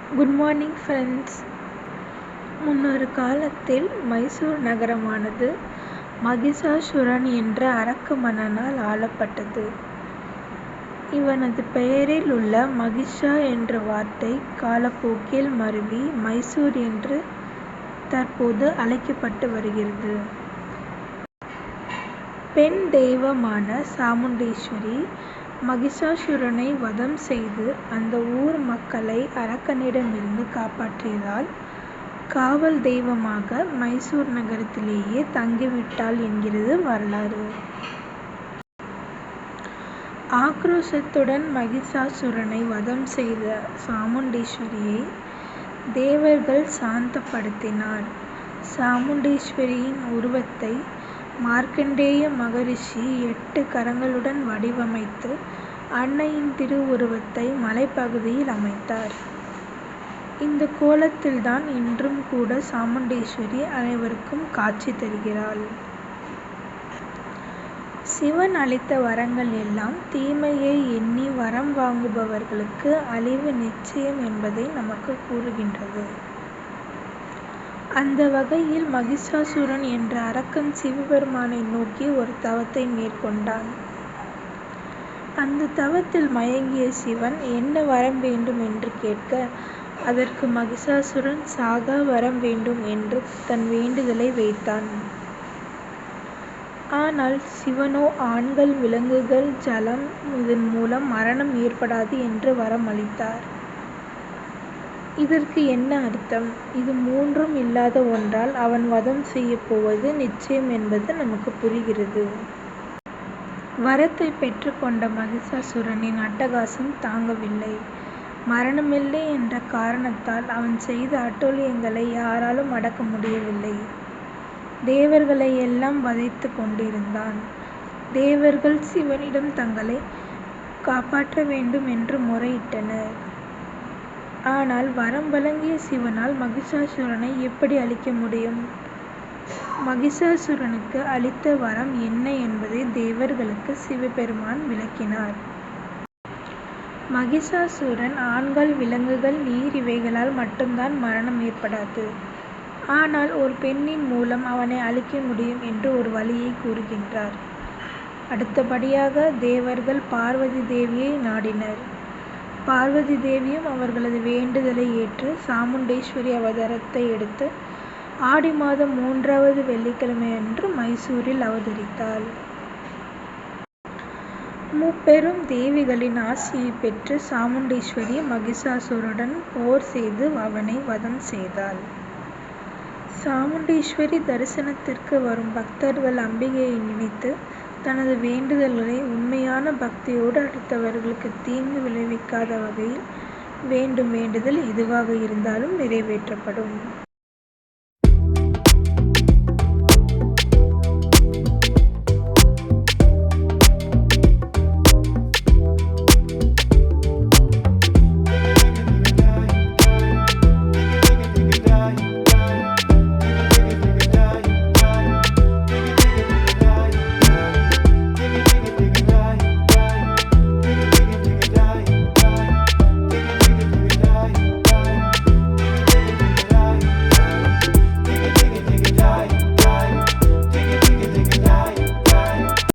Good morning friends. முன்னொரு காலத்தில் மைசூர் நகரமானது மகிஷாசுரன் என்ற அரக்க மன்னனால் ஆளப்பட்டது. இவனது பெயரில் உள்ள மகிஷா என்ற வார்த்தை காலப்போக்கில் மருவி மைசூர் என்று தற்போது அழைக்கப்பட்டு வருகிறது. பெண் தெய்வமான சாமுண்டீஸ்வரி மகிஷாசுரனை வதம் செய்து அந்த ஊர் மக்களை அரக்கனிடமிருந்து காப்பாற்றியதால் காவல் தெய்வமாக மைசூர் நகரத்திலேயே தங்கிவிட்டாள் என்கிறது வரலாறு. ஆக்ரோஷத்துடன் மகிஷாசுரனை வதம் செய்த சாமுண்டீஸ்வரியை தேவர்கள் சாந்தப்படுத்தினார். சாமுண்டீஸ்வரியின் உருவத்தை மார்க்கண்டேய மகரிஷி 8 கரங்களுடன் வடிவமைத்து அன்னையின் திருவுருவத்தை மலைப்பகுதியில் அமைத்தார். இந்த கோலத்தில்தான் இன்றும் கூட சாமுண்டீஸ்வரி அனைவருக்கும் காட்சி தருகிறாள். சிவன் அளித்த வரங்கள் எல்லாம் தீமையை எண்ணி வரம் வாங்குபவர்களுக்கு அழிவு நிச்சயம் என்பதை நமக்கு கூறுகின்றது. அந்த வகையில் மகிஷாசுரன் என்ற அரக்கன் சிவபெருமானை நோக்கி ஒரு தவத்தை மேற்கொண்டான். அந்த தவத்தில் மயங்கிய சிவன் என்ன வரம் வேண்டும் என்று கேட்க, அதற்கு மகிஷாசுரன் சாகா வரம் வேண்டும் என்று தன் வேண்டுதலை வைத்தான். ஆனால் சிவனோ ஆண்கள், விலங்குகள், ஜலம் இதன் மூலம் மரணம் ஏற்படாது என்று வரம் அளித்தார். இதற்கு என்ன அர்த்தம்? இது மூன்றும் இல்லாத ஒன்றால் அவன் வதம் செய்யப் போவது நிச்சயம் என்பது நமக்கு புரிகிறது. வரத்தை பெற்றுக்கொண்ட மகிஷாசுரனின் அட்டகாசம் தாங்கவில்லை. மரணமில்லை என்ற காரணத்தால் அவன் செய்த அட்டூழியங்களை யாராலும் அடக்க முடியவில்லை. தேவர்களை எல்லாம் வதைத்து கொண்டிருந்தான். தேவர்கள் சிவனிடம் தங்களை காப்பாற்ற வேண்டும் என்று முறையிட்டனர். ஆனால் வரம் வழங்கிய சிவனால் மகிஷாசுரனை எப்படி அழிக்க முடியும்? மகிஷாசுரனுக்கு அளித்த வரம் என்ன என்பதை தேவர்களுக்கு சிவபெருமான் விளக்கினார். மகிஷாசுரன் ஆண்கள், விலங்குகள், நீர் இவைகளால் மட்டும்தான் மரணம் ஏற்படாது. ஆனால் ஒரு பெண்ணின் மூலம் அவனை அழிக்க முடியும் என்று ஒரு வழியை கூறுகின்றார். அடுத்தபடியாக தேவர்கள் பார்வதி தேவியை நாடினர். பார்வதி தேவியும் அவர்களது வேண்டுதலை ஏற்று சாமுண்டேஸ்வரி அவதாரத்தை எடுத்து ஆடி மாதம் 3வது வெள்ளிக்கிழமை அன்று மைசூரில் அவதரித்தாள். முப்பெரும் தேவிகளின் ஆசியை பெற்று சாமுண்டீஸ்வரி மகிஷாசுரனுடன் போர் செய்து அவனை வதம் செய்தாள். சாமுண்டீஸ்வரி தரிசனத்திற்கு வரும் பக்தர்கள் அம்பிகையை நினைத்து தனது வேண்டுதல்களை உண்மையான பக்தியோடு அடுத்தவர்களுக்கு தீங்கு விளைவிக்காத வகையில் வேண்டும் வேண்டுதல் எதுவாக இருந்தாலும் நிறைவேற்றப்படும்.